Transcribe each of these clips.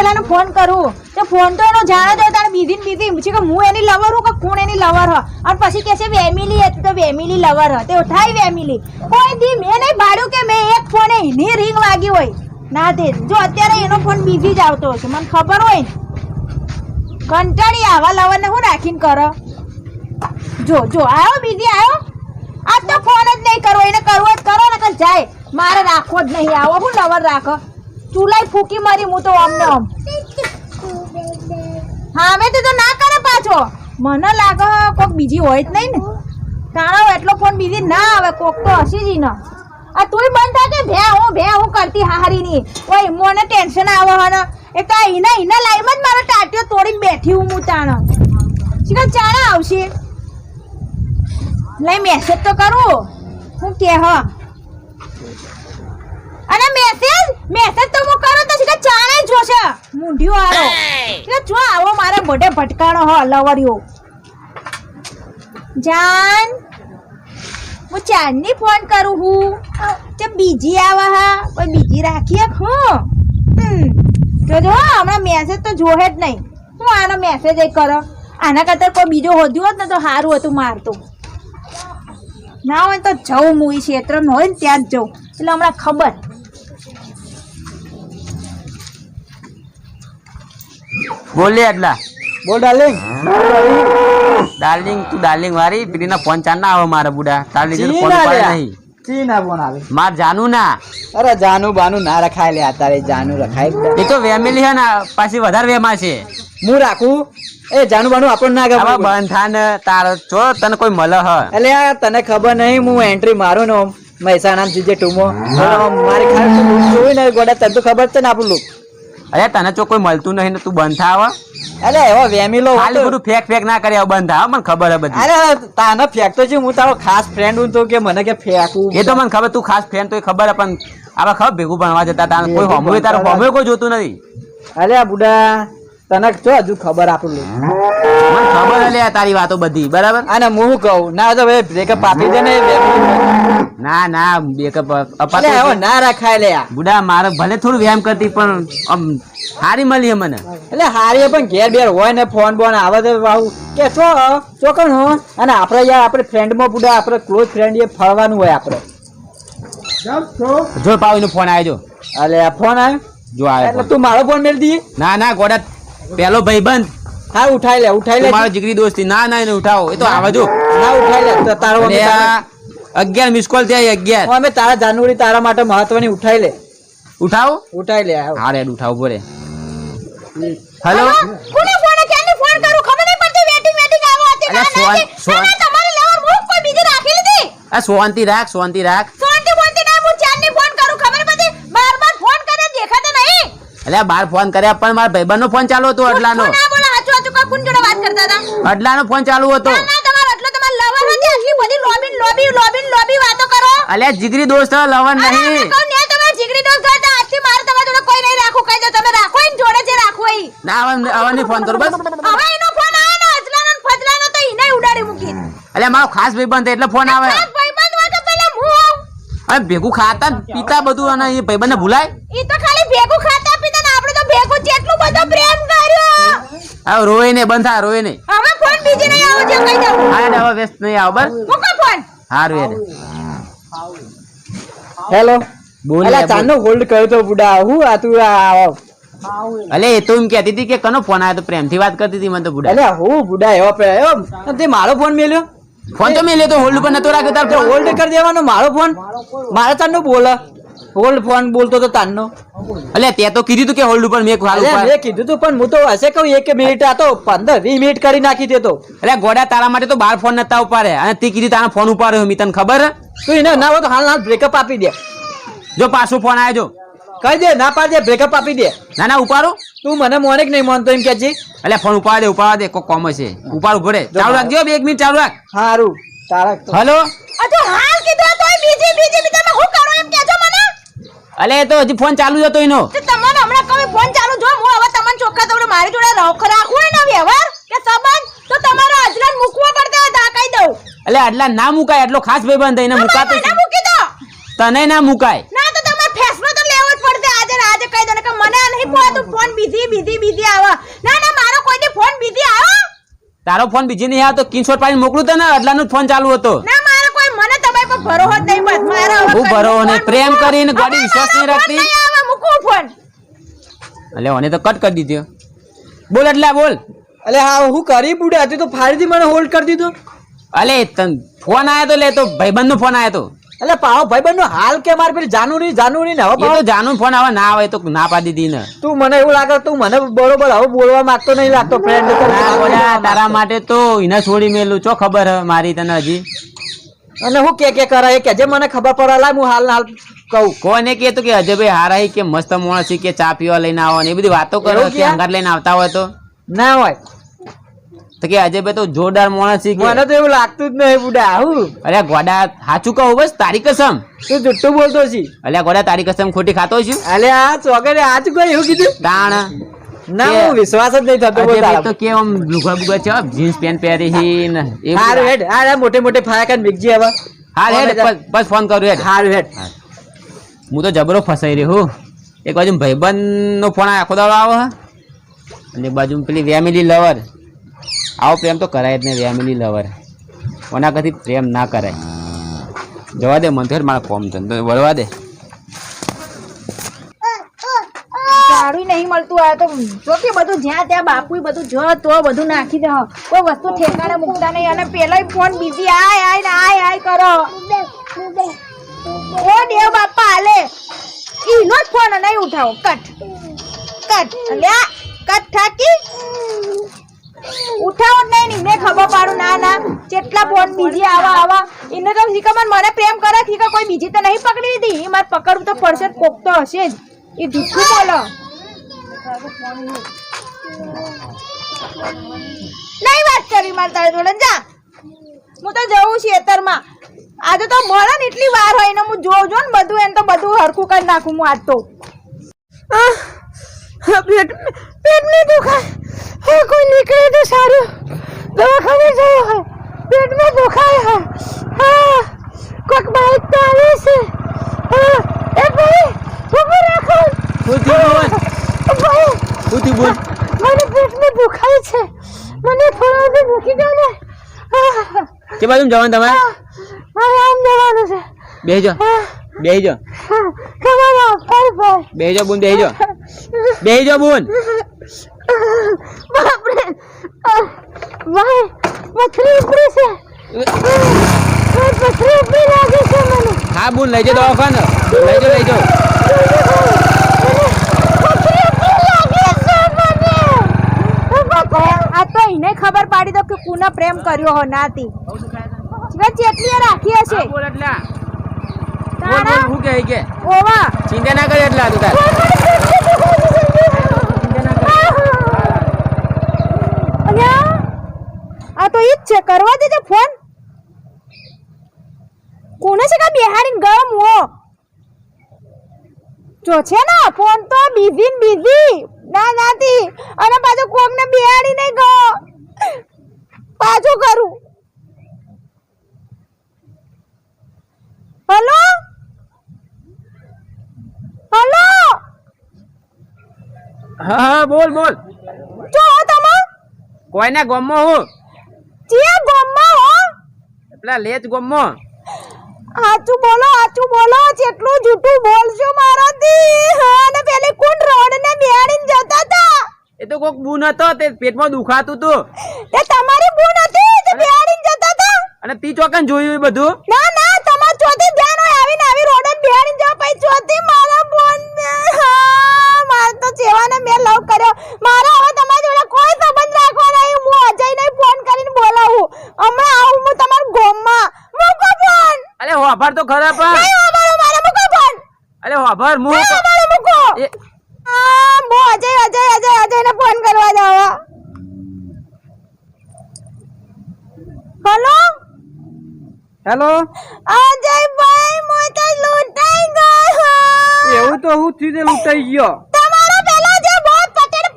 પેલાનો phone કરું તો phone તો એનો જાણે તો તારે બીજી ને બીજી પૂછી કે હું એની લવર હું કે કોણ એની લવર હ અને પછી કે છે વેમિલી હતી તો વેમિલી લવર હ તે ઉઠાઈ વેમિલી કોઈ દી મેં નહીં ભાડ્યું કે મેં એક ફોને એની રિંગ વાગી હોય ના તે જો અત્યારે એનો ફોન બીજી જ આવતો હશે મને ખબર હોય ને કંટાળી આવા લવરને હું રાખીને કરો જો જો આવ્યો બીજી આવ્યો આજ તો ફોન જ નહીં કરવો એને કરવો જ કરો ને કે જાય મારે રાખવો જ નહીં આવો હું લવર રાખો ચૂલાઈ ફૂકી મારી હું તો અમને આમ હા અમે તો ના કરે પાછો મને લાગે કોક બીજી હોય જ નહીં ને તારો એટલો ફોન બીજી ના આવે કોક તો હસી જ ન આ તુંય બંધ થાય કે ભે હું કરતી હારીની ઓય મને ટેન્શન આવે હને એક તો ઈના લાઈમાં જ મારો ટાટિયો તોડીને બેઠી હું તાણ શીખા ચાણા આવશે લઈ મેસેજ તો કરું હું કે હ અને મેસેજ તો હું કરું તો શીખા ચાણે જોશે મુંઢિયો આરો કે જો આવો મારે મોઢે ભટકાણો હ લવરિયો જાન હું ચાંદની ફોન કરું હું તે બીજી આવે હા કોઈ બીજી રાખીએ હું તો જો હમણાં મેસેજ તો જોહે જ નહીં હું આનો મેસેજ એ કરો આના કરતા કોઈ બીજો હોદ્યો હોત ને તો સારું હતું મારતું ના હોય તો જવું હું એ ક્ષેત્રમાં હોય ને ત્યાં જ જવું એટલે હમણાં ખબર બોલે એટલા બોલ ડાર્લિંગ ડાર્લિંગ તું ડાર્લિંગ વારી પીડીના ફોન ચાર ના આવે મારા બુડા તારી લીધે ફોન પાડે નહીં ચી ના ફોન આવે માર જાનું ના અરે જાનું બાનું ના રખાય લે તારે જાનું રખાય એ તો વેમેલી હે ને પાછી વધારે વેમાં છે હું રાખું એ જાનું બાનું આપણને ના આવા ગમે બંધ થા ને તાર જો તને કોઈ મળે હ એટલે આ તને ખબર નહીં હું એન્ટ્રી મારું ને મહેસાણા જીજે ટુમો મારી ખાસ જોઈ ને ગોડા તને તો ખબર છે ને આપણું લુક અરે તને જો કોઈ મળતું નહીં ને તું બંધ થા આવા અરે એવો વેમીલો ખાલી બધું ફેક ના કરે બંધ થા મને ખબર હે બધી અરે તાને ફેંકતો છે હું તારો ખાસ ફ્રેન્ડ હું તો કે મને કે ફેંકું એ તો મને ખબર તું ખાસ ફ્રેન્ડ તો ખબર હે પણ આવા ખબર ભેગું ભણવા જતા તારે કોઈ હોમવે તારો હોમવે કોઈ જોતું નથી અરે આ બુડા તને જો હજુ ખબર આપણું મને ખબર હે લે તારી વાતો બધી બરાબર અને હું કહું ના તો ભાઈ બ્રેકઅપ આપી દે ને ના બેકઅપ અરે હવે ના રખાય લે બુડા મારે ભલે થોડું વ્યાયામ કરતી પણ આમ સારી મળી હે મને એટલે હારી પણ ઘેર બેર હોય ને ફોન બોન આવે તો આવું કે ચોકણ હો અને આપણે યાર આપણે ફ્રેન્ડમાં બુડા આપણે ક્લોઝ ફ્રેન્ડ એ ફરવાનું હોય આપણે જો પાવીનો ફોન આવ્યો અલે આ ફોન આવ્યો જો આવ્યો એટલે તું મારો ફોન મેળ દી ના ગોડા પેલો ભાઈબંધ હા ઉઠાઈ લે મારો જીગરી દોસ્તી ના એને ઉઠાવો એ તો આવે જો ના ઉઠાઈ લે તો તારો 11 મિસ કોલ થયા 11 અમે તારા જાનુઆરી તારા માટે મહત્વની ઉઠાઈ લે ઉઠાવો ઉઠાઈ લે હા રેડ ઉઠાવો બોલે હેલો કોને ફોન કેને ફોન કરું ખબર નહીં પડતી વેટિંગ આવો હતી ના તમારે લેવર હું કોઈ બીજી રાખી લીધી આ શાંતિ રાખ શાંતિ ના હું ચાંદની ફોન કરું ખબર પડી બાર ફોન કરે દેખાતા નહીં એટલે બાર ફોન કર્યા પણ મારા ભાઈબંધનો ફોન ચાલુ હતો અડલાનો ના બોલા હાચું કોણ જોડે વાત કરતા હતા અડલાનો ફોન ચાલુ હતો ના તમારો એટલો તમાર લવર હતી આટલી બધી લોબી વાતો કરો અલ્યા જીગરી દોસ્ત લવર નહીં કહું ને તમાર જીગરી દોસ્ત હતા આજથી મારે તમારા જોડે કોઈ નહીં રાખું કહી દો તમે રાખો ઈ જોડે જે રાખો ઈ ના હવે ફોન કરો બસ હવે એનો ફોન આવે ને અજલાનો ને ફજલાનો તો ઈને ઉડાડી મૂકી અલ્યા મારો ખાસ ભાઈબંધ એટલે ફોન આવે ભાઈબંધ હોય તો પેલા હું હવે ભેગું ખાતા પીતા બધું અને એ ભાઈબંધને ભૂલાય ઈ તો ખાલી ભેગું ખાતા પીતા ને આપણે તો ભેગું જેટલું બધો પ્રેમ કર્યો હવે રોય ને બંધ થા રોય નહીં હવે ફોન બીજી નહીં આવો જે કહી દઉં હા હવે વ્યસ્ત નહીં આવ બસ મૂકો ફોન હારું યાર હેલો બોલ અલા ચાનો હોલ્ડ કર્યો તો બુડા હું આ તું આવો અલે એ તો એમ કહેતી હતી કે કનો ફોન આવ્યો તો પ્રેમથી વાત કરતી હતી મને તો બુડા અલ્યા હું બુડા એવો તે મારો ફોન મેલ્યો ફોન તો મેં લેતો હોલ્ડ ઉપર નતો રાખ્યો તાર ફોન હોલ્ડ કરી દેવાનો મારો ફોન મારા તારનો બોલ હોલ્ડ ફોન બોલતો તો તારનો અલે તે તો કીધું તું કે હોલ્ડ ઉપર મેં હાલ ઉપર મેં કીધું તું પણ હું તો હશે કહું 1 મિનિટ આ તો 15-20 મિનિટ કરી નાખી દેતો અલે ગોડા તારા માટે તો 12 ફોન નતા ઉપાડે અને તે કીધું તારા ફોન ઉપાડ્યો મિતન ખબર તું એને ના હોય તો હાલ બ્રેકઅપ આપી દે જો પાછો ફોન આવ્યો જો કહી દે ના પાડ દે બ્રેકઅપ આપી દે ના ઉપાડો તું મને મોને કે નહીં માનતો એમ કે છે અલે ફોન ઉપાડ દે કોક કોમ છે ઉપાડ પડે ચાલુ રાખજો 1 મિનિટ ચાલુ રાખ હારું તારા હેલો અજો હાલ કીધું તોય બીજી તમે હું કરો એમ કેજો મને અલે એ તો હજી ફોન ચાલુ જ હતો એનો તો તમને હમણાં કહું ફોન ચાલુ જો હું હવે તમને ચોખ્ખા તમને મારી જોડે રાખવું હોય ને વ્યવહાર કે સંબંધ તો તમારો અજલાન મૂકવો પડતો હોય તો આ કહી દઉં અલે આટલા ના મુકાય એટલો ખાસ ભાઈબંધ થઈને મુકાતો ના મૂકી દો તને ના મુકાય ના તો તમારે ફેસલો તો લેવો જ પડશે આજે ને આજે કહી દો ને કે મને આ નહીં પોતું ફોન બીજી આવે ના ના મારો કોઈ ફોન બીજી આવે તારો ફોન બીજી નહીં આવતો સ્ક્રીનશોટ પાડીને મોકલું તને અડલાનો ફોન ચાલુ હતો ના મારો કોઈ મને તમારી પર ભરોસો જ નહીં બસ મારો હું ભરોસો નહીં પ્રેમ કરીને ગાડી વિશ્વાસ નહીં રાખતી આવે મૂકું ફોન અલે ઓને તો કટ કરી દીધો બોલ એટલે બોલ અલે હા હું કરી બુડા તું તો ફાડીથી મને હોલ્ડ કરી દીધો અલે તન ફોન આયો તો લે તો ભાઈબંધ નો ફોન આયો તો અલે પાહો ભાઈબંધ નો હાલ કે માર પેલી જાનુની ને હવે એ તો જાનું ફોન આવે ના આવે તો ના પાડી દીધી ને તું મને એવું લાગે તું મને બરોબર હવે બોલવા માંગતો નહીં લાગતો ફ્રેન્ડ ના બોલ્યા, તારા માટે તો એને છોડી મેલું ચો ખબર હે મારી તને હજી અને હું કે કરે કે જે મને ખબર પડે લાય હું હાલ કહું કોને કે તો કે અજય ભાઈ હારા હી કે મસ્ત માણસ છે કે ચા પીવા લઈને આવો ને એ બધી વાતો કરો એવું કે કે? અંગાર લઈને આવતા હોય તો ના હોય તો કે અજય ભાઈ તો જોરદાર માણસ છે કે મને તો એવું લાગતું જ નહીં બુડા હું અરે ગોડા સાચું કહું બસ તારી કસમ તું જુઠ્ઠું બોલતો છી અલ્યા ગોડા તારી કસમ ખોટી ખાતો છું અલે આ ચોગડે આજ કોઈ એવું કીધું તાણ ના કે- હું વિશ્વાસ જ નહીં થતો અજય બોલ ભાઈ તો કે આમ લુગડા બુગડા છે જીન્સ પેન્ટ પહેરી હી ને એ હાર હેડ આ મોટે મોટે ફાયકન મિકજી હવે હાલ હેડ બસ ફોન કરું હેડ હાર હેડ હું તો જબરો ફસાઈ રહ્યો હું એક બાજુ ભાઈબંધ નો ફોન આખો દાડો આવે હે અને એક બાજુ પેલી ફેમિલી લવર આવો પ્રેમ તો કરાય જ નહીં ફેમિલી લવર કોના કદી પ્રેમ ના કરાય જવા દે મન તો હેડ મારા ફોર્મ ધંધો વળવા દે સારું નહીં મળતું આ તો જો કે બધું જ્યાં ત્યાં બાપુ બધું જો તો બધું નાખી દે કોઈ વસ્તુ ઠેકાણે મૂકતા નહીં અને પેલોય ફોન બીજી આય કરો ઓ દેવ બાપા હાલે ઈનો જ ફોન નહીં ઉઠાવો કટ અલ્યા કટ થાકી ઉઠાવો જ નહીં ને ખબર પાડું ના કેટલા ફોન બીજી આવા એને તો શીખબર મને પ્રેમ કરે શીખા કોઈ બીજી તો નહીં પકડી લીધી એ મારે પકડવું તો પડશે કોક તો હશે જ એ જૂઠું બોલો નહીં વાત કરી મારે તારે જોડે જા હું તો જવું છું ખેતરમાં આજે તો મળે ને એટલી વાર હોય ને હું જોઉં ને બધું એને તો બધું હરખું કરી નાખું હું આજ તો પેટ में दुखाए कोई निकले तो साરું दवाखाने જવું है पेट में दुखाए है કોક બાઈક તો આવે છે એ ભાઈ ઉભો રાખો ઉઠી બોલ મને પેટમાં દુખાય છે મને થોડો દે મૂકી દો ને કે બાજુ જવાનું તમારે મારે આમ જવાનું છે બેહજો કમાન બાય બેહજો બુન બેહજો બુન બાપરે ભાઈ પથરી ઉપડી છે પથરી ઉપડી લાગે છે મને હા બુન લઈ જાઓ દવાખાને લઈ જાઓ આ તો એને ખબર પાડી દો કે કુના પ્રેમ કર્યો હો નાતી ચેટલી રાખી હશે બોલ એટલા તારા હું કે ઓવા ચિંતા ના કરે એટલા તું તાર આ તો ઈ જ છે કરવા દેજે ફોન કોને છે કે બિહારી ગરમ હો જો છે ને ફોન તો બીજી ના નાતી અને પાછો કોક ને બિહારી નહીં ગયો પાછું કરું હલો હા બોલ જો તમે કોઈને ગમો હું ચિયા ગોમમાં હો પેલા લેજ ગમો સાચું બોલો જેટલું જૂઠું બોલશો મારાથી અને પેલી કોણ રોડ ને બેહાડીને જતા હતા એ તો કોક બુન હતો તે પેટમાં દુખાતું તું તે તમારી બૂન હતી તે બેહાડીને જતા હતા અને તી ચોકન જોયું એ બધું ના તમાર ચોથી ધ્યાન હોય આવીને આવી રોડ ને બેહાડીને જાવ પછી ચોથી મારા બોન માર તો જેવાને મેં લવ કર્યો મારા હવે તમારી જોડે કોઈ સંબંધ રાખવા નહીં હું અજયને ફોન કરીને બોલાવું હમણાં આવું હું તમારા ગોમમાં મૂકો ફોન અરે હોભર તો ખરા પણ નહીં અમારો મારા મૂકો ફોન અરે હોભર મુ નહીં અમારો મૂકો એ બો અજયને ફોન કરવા જાવ હેલો અજયભાઈ મોટો લૂંટાઈ ગયો એવું તો હું થયું તે લૂંટાઈ ગયો તમારો પેલો જે બહુ પટેલ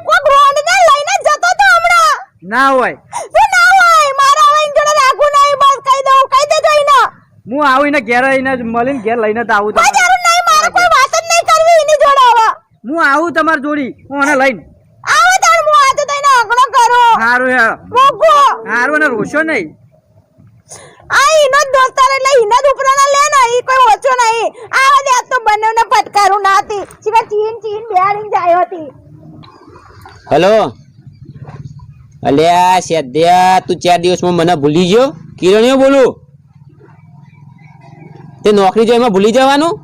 કોક રોડ ને લઈને જતો તો હમણાં ના હોય શું ના હોય મારા હવે ઇન્જોડે રાખું નહીં બસ કહી દેજો એને હું આવીને ઘેર આવીને મળીને ઘેર લઈને જ આવું કોઈ જરૂર નહીં મારે કોઈ વાત જ નહીં કરવી એની જોડે હવે હું હું આવું તમાર જોડી હું આને લઈને આવો તાર હું આ તો તને અગણો કરો હારું હે મોગો હારું ને રોશો નહીં આ ઈનો જ દોસ્તાર એટલે ઈના જ ઉપરાના લે ને ઈ કોઈ ઓછો નહીં આવા દે આ તો બંનેને ફટકારું ના હતી સીધા ચીન ચીન બેહાડીને જાય હતી હેલો અલ્યા સેદ્યા તું 4 દિવસમાં મને ભૂલી ગયો કિરણિયો બોલું તે નોકરી જો એમાં ભૂલી જવાનું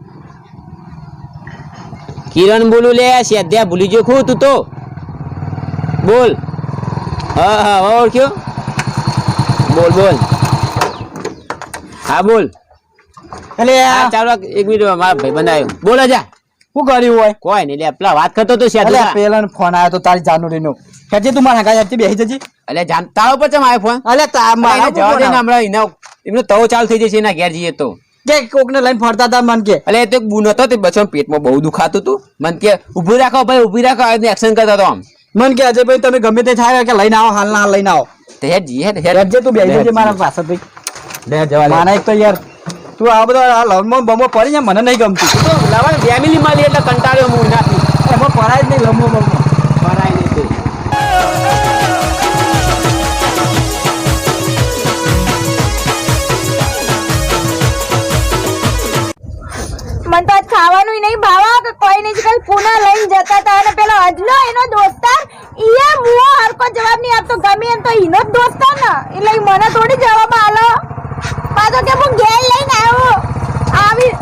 કિરણ બોલું લે સેદ્યા ભૂલી ગયો ખું તું તો બોલ હા હા ઓળખ્યો બોલ બોલ હા બોલ એટલે હા ચાલો 1 મિનિટ મારા ભાઈ બનાવ્યો બોલ જા શું કર્યું હોય કોઈ નહીં લે પેલા વાત કરતો તો એટલે સેદ્યા પેલા ફોન આવ્યો તો તારી જાનુરીનો કેજે તું મારા ગાય બેહી જજી એટલે જાન તારો પર ચમ આવ્યો ફોન અલે મારા જવા દે ને હમણાં એમનો તવો ચાલુ થઈ જશે એના ઘેર જઈએ તો કે કોકને લઈને ફરતા હતા મન કે એટલે તો બુન હતો તે બચ્ચો પેટમાં બહુ દુખાતું હતું મન કે ઊભું રાખો ભાઈ ઊભી રાખો એક્શન કરતો હતો આમ મન કે અજયભાઈ તમે ગમે તે થાય કે લઈને આવો હાલ ના હાલ લઈને આવો તે હેડ જી હેડ હેડજે તું બેહી જજે મારા પાસે ભાઈ લે જવા લે માના એક તો યાર તું આ બધો આ લવમાં બમો પડી જાય મને નહીં ગમતું તો લાવણ ફેમિલી માં લે એટલે કંટાળ્યો હું નાથી એમાં પડાય જ નહીં લમો બમો પરાય નહીં તો મન તો આજ ખાવાનું નહીં ભાવા કે કોઈ નહીં કાલ પુના લઈને જતા હતા અને પેલો અજલો એનો દોસ્તાર ઈએ મુઓ હરકો જવાબ નહીં આપતો ગમે એમ તો ઈનો જ દોસ્તાર ને એટલે ઈ મને થોડી જવાબ આલો પાછો કે હું ઘેર લઈને આવ્યો આવી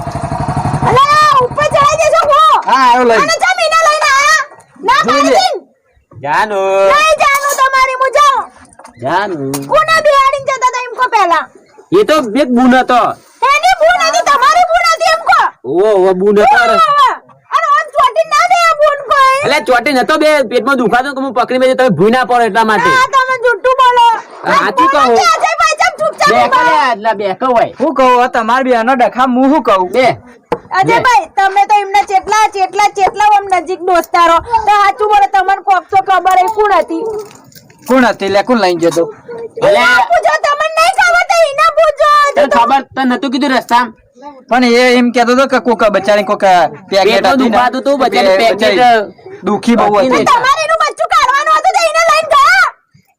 અલા ઉપર ચડાઈ દેજો હું હા આવ્યો લઈ અને જમ ઈને લઈને આયા ના પાડી જાનો નહીં જાનું તમારી મુ જાઉં જાનો પુના બિહાડીને જતા હતા એમકો પહેલા એ તો એક બુન હતો એની બુન હતી તમારી બુન હતી એમકો ઓ બુન હતો અને ઓન ચોટી ના દે આ બુન કોઈ એટલે ચોટી નતો બે પેટમાં દુખાતો કે હું પકડી મેં તમે ભૂઈ ના પડો એટલા માટે આ તમે જુઠ્ઠું બોલો સાચું કહું. અજય ભાઈ ચમ ચૂપચાપ બે ઉભા રહો. કરે એટલે બે કવાય હું કહું તમાર બેનો ડખા હું શું કહું બે અજય ભાઈ તમે તો એમના ચેટલા આમ નજીક દોસ્તારો તો સાચું બોલો તમને કોક તો ખબર એ કોણ હતી કોણ હતી લે કોણ લઈને જતો એટલે ઈના પૂછો તમને નહીં ખબર તો ઈના પૂછો તને ખબર તો નતું કીધું રસ્તા પણ એ એમ કેતો હતો કે કોક બચારી કોક પેકેટ પેટમાં હતી ને, દુખાતું હતું, બચારી પેકેટ દુખી બહુ બાકી હતી નહીં. તમારે એનું બચ્ચું કાઢવાનું હતું તો એને લઈને ગયા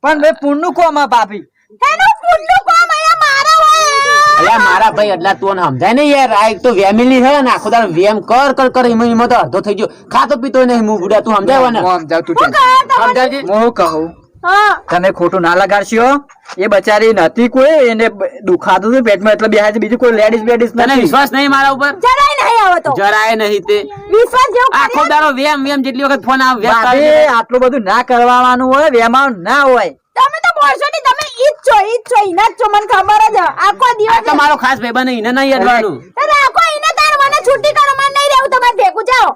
પણ બે પુણનું કોમાં પાપી એનું પુણ્નું કામ અહીંયા મારા હોય અલ્યા મારા ભાઈ એટલા તું સમજાય ને યાર આ એક તો વેમિલી હે ને આખો દાડો વેમ કર એમાં તો અડધો થઈ ગયો ખાતો પીતો નહીં હું બુડા તું સમજાય ને હું સમજાવ તું હું કહે તમને સમજાવજે હું કહું હા તમે ખોટું ના લગાડશો એ બચારી નથી કોઈ એને દુખાતું હતું પેટમાં એટલે બેહાય છે બીજું કોઈ લેડીઝ તને નથી વિશ્વાસ નહીં મારા ઉપર જરાય નહીં આવે તો જરાય નહીં તે વિશ્વાસ જેવું આખો કરી દાડો વેમ જેટલી વખત ફોન આવે વ્યસ્ત બાપે, આવે. આટલું બધું ના કરવાનું હોય વેમાં ના હોય તમે તો બોલશો નહીં તમે ઈ જ છો ઈના જ છો મને ખબર જ હ. આખો આ દિવસ તો મારો ખાસ ભાઈબંધ એને નહીં અડવાનું તો રાખો ઈને તાર મને છૂટી કરો મને નહીં રહેવું તમારે ભેગું જાઓ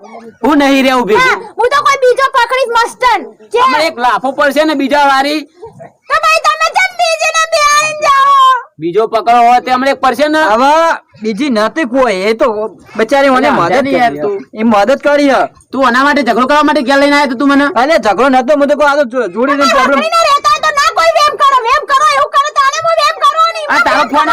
હું નહીં રહેવું હા ભેગું હું તો કોઈ બીજો પકડીશ મસ્તન જે હમણાં એક લાફો પડશે ને બીજા વારી તો ભાઈ તમે જેમ બીજીને બેહાઈને જાઓ બીજો પકડો હોય તે હમણાં એક પડશે ને હવે બીજી નથી કોઈ એ તો બચારી મને અલ્યા, મદદ સમજાય નહીં યાર કરી તું. એ મદદ કરી હ તું આના માટે ઝઘડો કરવા માટે ક્યાં લઈને આવ્યો તો તું મને અરે ઝઘડો નતો હું તો કોઈ આ તો જોડીને પ્રોબ્લેમ પકડીને રહેતા હોય તો ના કોઈ વેમ કરો એવું કરો તો આને હું વેમ કરું નહીં આ તારો ફોન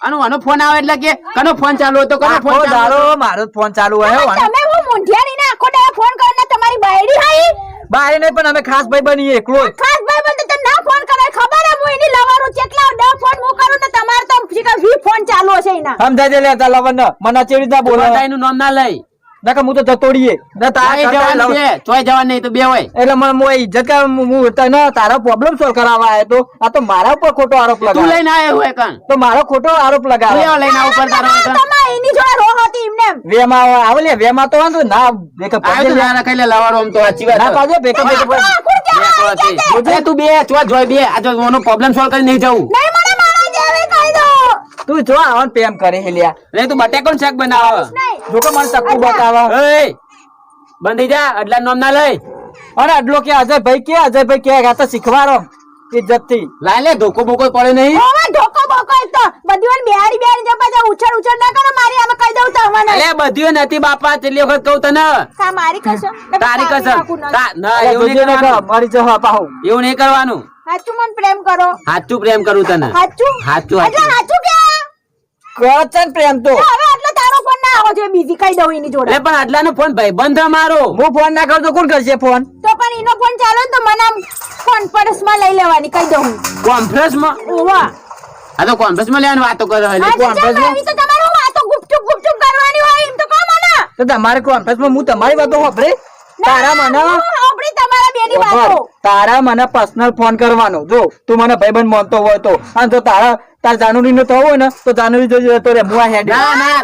આનો ફોન આવે એટલે કે કનો ફોન ચાલુ હતો કનો ફોન આખો ચાલુ દાડો હતો? મારો જ ફોન ચાલુ હોય હો. તમે હું મુંઠિયારીને આખો દાડો ફોન કરીને તમારી બાયડી હાઈ બારે નહીં પણ અમે ખાસ ભાઈ બનીએ એકલો જ. ખાસ ભાઈ બંધ તો ના ફોન કરે ખબર હે હું એની લવારું કેટલા 10 ફોન હું કરું ને તમારે તો શીખા 20 ફોન ચાલુ હશે એના સમજાય છે લે તાર લવન મને ચેડી રીતના બોલે બધાયનું નામ ના લઈ નકર હું તો જતો રહીએ ના તારા ચોય કરતા જવાનું લવ- છે ચોય જવાનું નહીં તો બે હોય એટલે મને મોય ઇજ્જત કર હું તને તારો પ્રોબ્લેમ સોલ્વ કરાવવા આવ્યો તો આ તો મારા ઉપર ખોટો આરોપ તું લગાવે લઈને આવ્યો હોય કણ તો મારો ખોટો આરોપ તું લગાવે એવો લઈને આવું પર તારો હોય કણ? તમારે એની જોડે રોહ હતી એમને એમ. વેમાં આવે લે વેમાં તો વાંધો ના બેકઅપ આવ્યો તો ના રખાઈ લે લવારો આમ તો સાચી વાત ના પાડે બેકઅપ આખું ક્યાં આવી ગયા છે? તું બે જોઈ બે આ જો ઓનો પ્રોબ્લેમ સોલ્વ કરી નહીં જવું નહીં મને મારા જેવી કહી દો તું જો આવન પ્રેમ કરે હેલ્યા લે તું બટેકોન શાક બનાવ નહીં જો કે મને ચક્કુ બતાવે એય બંધી જા અડલા નામ ના લઈ અરે અડલો કે અજયભાઈ કે આ તો શીખવાડો ઇજ્જત થી લાય લે ધોકો બોકો પડે નહીં ઓવા ઢોકો બોકો એક તો બધી વાર બિહારી જે પાછા ઉછળ ના કરો મારી આમે કહી દઉં તો મને અલે બધીઓ નથી બાપા કેટલી વખત કહું તને કા મારી કશો તારી કસમ ના એવું નહીં જોજે કરવાનું મારી જવા પાહુ એવું નહીં કરવાનું સાચું મન પ્રેમ કરો સાચું પ્રેમ કરું તને સાચું સાચું એટલે સાચું સાચું કે કરચન પ્રેમ તો હવે આટલો તારો ફોન ના આવો છો બીજી કઈ દઉં એની જોડે એટલે પણ આટલાનો ફોન ભાઈબંધ છે મારો. હું ફોન ના કરું તો કોણ કરશે ફોન? તો પણ એનો ફોન ચાલો ને તો મને આમ કોન્ફરન્સ માં લઈ લેવાની કઈ દઉં કોન્ફરન્સમાં? ઓવા આ તો કોન્ફરન્સમાં લેવાની વાતો કરે છે. હા conference માં? તો તમારું વાતો ગુપચુપ કરવાની હોય એમ તો કહો મને તો તમારે કોન્ફરન્સમાં હું તમારી વાતો સાંભળે? તારા મને આપણી તમારા બેની વાતો તારા મને પર્સનલ ફોન કરવાનો. જો તું મને ભાઈબંધ માનતો હોય તો, અને જો તાર જાનુરી નો થવો હોય ને તો જાનુરી જોઈ તો રે હું આ હેડ. ના ના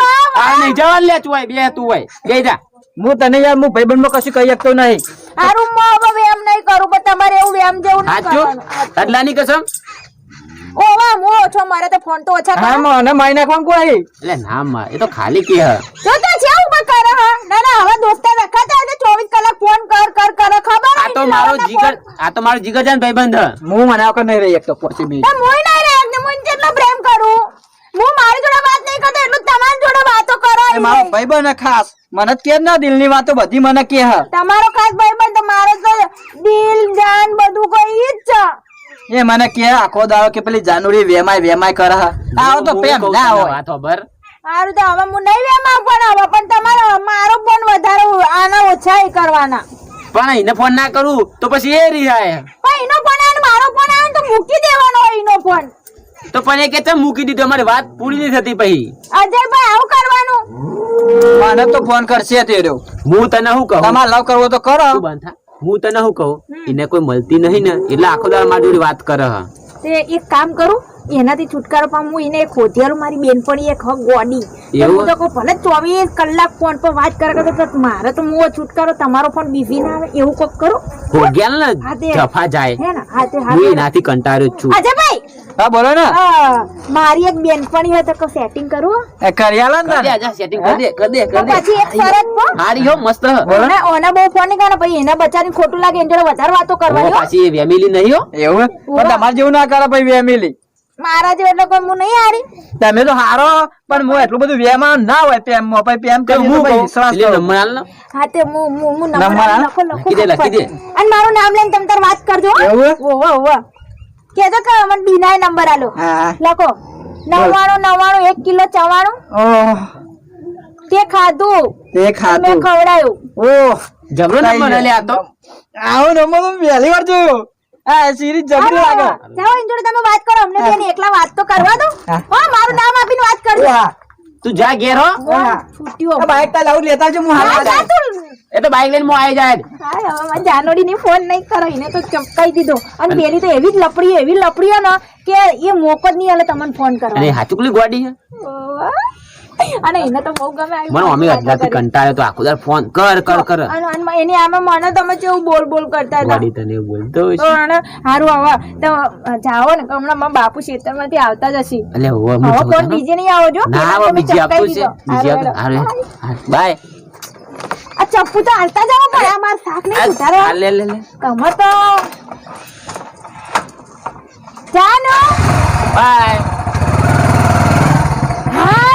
આ નહીં જવાનું લે તું હોય બે તું હોય બે જા. હું તને યાર હું ભાઈબંધ માં કશું કહી શકતો નહીં. હારું માં હવે એમ નહીં કરું પણ તમારે એવું એમ જેવું નહીં સાચું કરવાનું આટલાની કસમ? ઓવા હું ઓછો મારે તો ફોન તો ઓછા હા કરો મને મારી નાખવાનું કોઈ. એટલે ના માં એ તો ખાલી કે હ. જો તો છે ઉપર કરે હા ના ના હવે દોસ્તા રખાતા એટલે 24 કલાક ફોન કર ખબર આ તો મારો જીગર આ તો મારો જીગર જાન ભાઈબંધ હ. હું મને વખત નહીં રહી શકતો પોસિબલ. તો મોય નહીં રે એકને મોય કેટલો પ્રેમ કરું હું મારી જોડે વાત નહીં કરતો એટલું તમારી જોડે વાતો કરો એ મારો ભાઈબંધ ખાસ મને જ કે ના દિલની વાતો બધી મને કે હ. તમારો ખાસ ભાઈબંધ તો મારો તો દિલ જાન બધું કોઈ ઈ જ છે એ મને કે આખો દાડો કે પેલી જાનુરી વેમાય કરે હ. આવો તો હું પ્રેમ કહું ના તને હોય. વાત ખબર? સારું તો હવે હું નહીં વેમાં પણ હવે પણ તમારો મારો ફોન વધારે આના ઓછા ઈ કરવાના પણ એને ફોન ના કરું તો પછી એ રિહાય. પણ એનો ફોન આવે ને મારો ફોન આવે ને તો મૂકી દેવાનો હોય એનો ફોન તો પણ એ કે ચમ મૂકી દીધો અમારી વાત પૂરી નહીં થતી પછી. અજયભાઈ આવું કરવાનું મને તો ફોન કરશે તે રહ્યો. હું તને શું કહું તમારે લવ કરવો તો કરો. તું બંધ થા. હું તને શું કહું એને કોઈ મળતી નહીં ને એટલે આખો દાડો મારી જોડે વાત કરે હ. તે એક કામ કરું એનાથી છુટકારો પામું હું એને ખોતિયારું મારી બેનપણી એક ગોડી એવું? હું તો કહું ભલે 24 કલાક ફોન પર વાત કરે તો મારે તો હું છુટકારો તમારો ફોન બીઝી ના આવે એવું કોક કરું ભોગ્યાલ ને હા તે. જફા જાય. હે ને હા તે હું હા એનાથી કંટાળ્યો જ છું. અજયભાઈ હા બોલો ને. મારી એક બેનપણી હોય તો સેટિંગ કરું એ કરી આલો ને કરી દે, તને. આજા setting કરી દે, કરી દે, તો કરી દે. પછી એક શરત પણ હારી હો મસ્ત હ. બોલો. ઓના બહુ ફોન નહીં કરે પછી એના બચારી ખોટું લાગે એની જોડે વધારે વાતો ઓ, કરવાની હો. પાછી એ વેમિલી નહીં હો. એવું પણ તમારે જેવું ના કરે ભાઈ વેમિલી. મારા જેવું એટલે કોઈ હું નહીં હારી તમે તો હારો પણ હું એટલું બધું વેમાં ના હોય પ્રેમ માં ભાઈ પ્રેમ તો કરી હું તો ભાઈ કહું, વિશ્વાસ એટલે કરો. નંબર આલ ને. હા તે હું નંબર નંબર આ? લખો લખી દે, લખી દે. અને મારું નામ લઈને તમે તાર વાત કરજો હો. એવું? ઓવો ઓવો કેજો કે મને બીનાય નંબર આલો હા. લખો 99 1 કિલો ચવાણું ઓહ તે ખાધું તે મેં ખાધું. ખવડાયું ઓહ જબરો નંબર આલે આ તો. આવો નંબર તો પહેલી વાર જોયો. આ સિરીઝ જબરી લાગે. જાઓ એની જોડે તમે વાત કરો અમને બેન એકલા વાત તો કરવા દો હા. હા મારું નામ આપીને વાત કરજો હા. તું જા ઘેર હો. હા. છૂટ્યો આ બાઈક તા લાવું લેતા આવજો હું હા, હાલ જા તું. એ તો બાઈક લઈને હું આવી જાય. હા, હવે મારી જાનોડીની ફોન નહીં કરો એને તો ચપકાઈ દીધો અને પેલી તો એવી લપડી ને કે એ મોકો જ નહીં આલે તમને ફોન અને કરવા હાચુકલી ગોડી હે. અને એને તો બહુ ગમે આવી મને અમે વાતો અડધાથી કરી. કંટાળ્યો તો આખો દાડો ફોન કર. અને એની આમે મને તમે કેવું બોલ કરતા હતા ગોડી તને એવું બોલતો તો હશે. અને હારું હવે તો જાઓ ને હમણાં મારા બાપુ ખેતરમાંથી આવતા જ હશે એટલે હવે હું હવે જાઉં ફોન છું. બીજી નહીં આવો જો ના પેલા હવે તમે બીજી ચપકાઈ આપતું છે દીધો. બીજી હારું, આપતું. હારું. હારું. બાય. આ ચપ્પુ તો હાલતા જાઓ પણ આ માર શાક નહીં આ સુધારવા લે તમે તો જાનો બાય. હા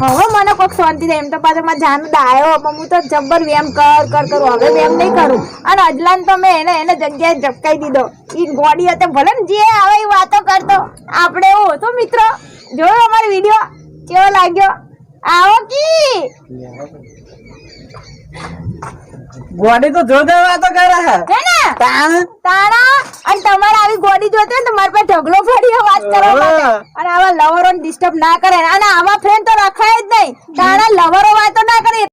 હવે મને કોઈક શાંતિ થાય એમ તો પાછો મારે જાનું દાયો પણ હું તો જબ્બર વેમ કરું હવે વેમ નહીં કરું અને અજલાન તો મેં એને જગ્યાએ ઝપકાઈ દીધો ઈ ગોડી હતી ભલે ને જે આવે એ વાતો કરતો આપણે એવું હતું મિત્રો જોયો અમારો વિડીયો કેવો લાગ્યો આવો કી ગોડી તો જોરદાર વાતો કરે છે. હે ને તાણ. તાણા અને તમારે આવી ગોડી જોતી હોય ને તો મારા પાસે ઢગલો પડી વાત કરવા માટે અને આવા લવરો ડિસ્ટર્બ ના કરે અને આવા ફ્રેન્ડ તો રખાય જ નહીં તાણા લવરો વાતો ના